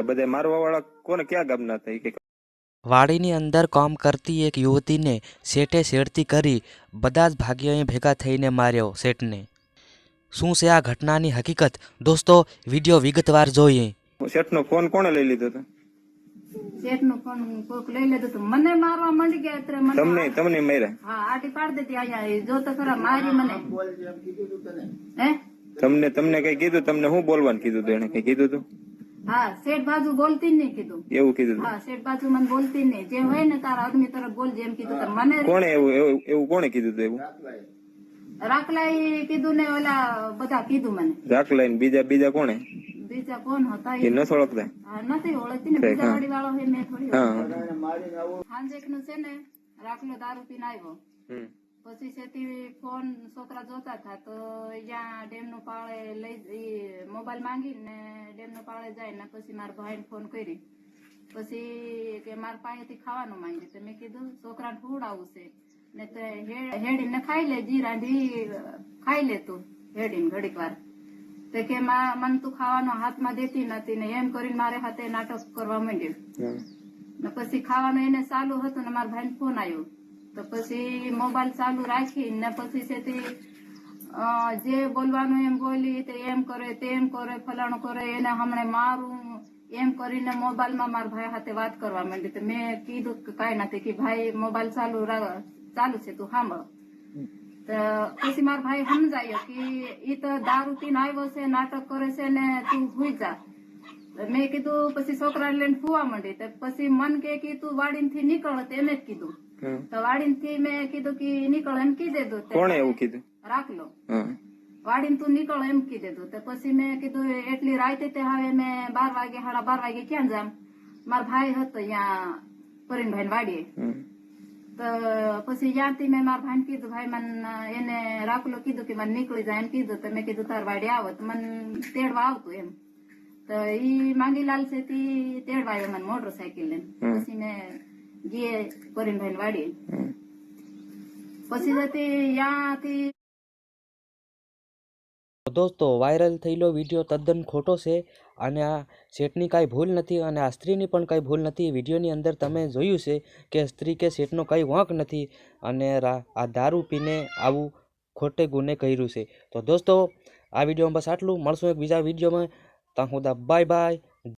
બધે મારવા વાળા કોને ક્યાં ગામના હતા? વાડીની અંદર કામ કરતી એક યુવતીને શેઠે છેડતી કરી બધા જ ભાગ્યોએ ભેગા થઈને માર્યો શેઠને. શું છે આ ઘટનાની હકીકત? દોસ્તો વિડીયો વિગતવાર જોઈએ. શેઠનો ફોન કોણે લઈ લીધો હતો? શેઠનો ફોન કોક લઈ લીધો તો મને મારવા માંડી ગયા. એટલે તમને માર્યા? હા, આટી પાડી દેતી. અહીંયા જો તો ખરા મારી મને. હે તમને કઈ કીધું? તમને શું બોલવાનું કીધું હતું? એને કઈ કીધું હતું? હા, શેઠ બાજુ બોલતી નહીં કીધું. એવું કીધું? હા, શેઠ બાજુ મને બોલતી નહીં. જે હોય ને તારા આદમી તરફ બોલજે એમ કીધું. મને કોણે એવું કોણે કીધું હતું? એવું રાખલાઈ કીધું ને ઓલા બધા કીધું મને. રાખલાઈ બીજા કોણે? બીજા કોણ હતા એ નથી ઓળખતા? નથી ઓળખતી ને. બીજા વાડી વાળો હોય મેં થોડી. હાંજેક નું છે ને રાખલો દારૂ પીને આવ્યો. પછી સેથી ફોન છોકરા જોતા હતા તો અહીંયા ડેમ નું પાળે લઈ મોબાઈલ માંગી ને ડેમ નું પાળે જાય ને પછી મારા ભાઈને ફોન કરી. પછી કે મારા પાસેથી ખાવાનું માંગી. તો મેં કીધું છોકરાને હુડાવું છે ને તો હેડીને ખાઈ લે, જી રાંધી ખાઈ લે તું હેડીને ઘડીક વાર. તો કે મને તું ખાવાનો હાથમાં દેતી નથી ને એમ કરીને મારે હાથે નાટક કરવા માંડ્યું. ને પછી ખાવાનું એને ચાલુ હતું ને મારા ભાઈને ફોન આવ્યો. તો પછી મોબાઈલ ચાલુ રાખી ને પછી સેથી જે બોલવાનું એમ બોલી તે એમ કરે તેમ કરે ફલાણું કરે એને હમણે મારું એમ કરીને મોબાઈલમાં મારા ભાઈ હાથે વાત કરવા માંડી. તો મેં કીધું કે કઈ નથી કે ભાઈ મોબાઈલ ચાલુ છે તું સાંભળ. તો પછી મારા ભાઈ સમજાયો કે ઈ તો દારૂ પીને આવ્યો છે, નાટક કરે છે ને તું હુઈ જા. મેં કીધું પછી છોકરા લઈને ફુવા માંડી. તો પછી મન કે તું વાડીથી નીકળ એમ જ કીધું. તો વાડીથી મેં કીધું કે નીકળ એમ કી દીધું. કોણે એવું કીધું? રાખલો વાડીને તું નીકળ એમ કી દીધું. તો પછી મેં કીધું એટલી રાતે તે હવે મેં 12 વાગે 12:30 વાગે ક્યાં જામ? મારા ભાઈ હતો અહીંયા પરીનભાઈ વાડીએ. તો પછી ત્યાંથી મેં મારા ભાઈને કીધું ભાઈ મને એને રાખલો કીધું કે મને નીકળી જાય એમ કીધું. તો મેં કીધું તાર વાડી આવો તો મને તેડવા આવતું એમ. તો ઈ માંગીલાલ છે તી તેડવા આવ્યો મને મોટરસાયકલ લઈને. પછી મેં ગયે પરીનભાઈ વાડી. પછી જતી ત્યાંથી. દોસ્તો વાયરલ થયેલો વિડીયો તદ્દન ખોટો છે અને આ શેઠની કાંઈ ભૂલ નથી અને આ સ્ત્રીની પણ કાંઈ ભૂલ નથી. વિડીયોની અંદર તમે જોયું છે કે સ્ત્રી કે શેઠનો કંઈ વાંક નથી અને આ દારૂ પીને આવું ખોટે ગુને કર્યું છે. તો દોસ્તો આ વિડીયોમાં બસ આટલું. મળશું એક બીજા વિડીયોમાં. ત્યાં સુધી બાય બાય.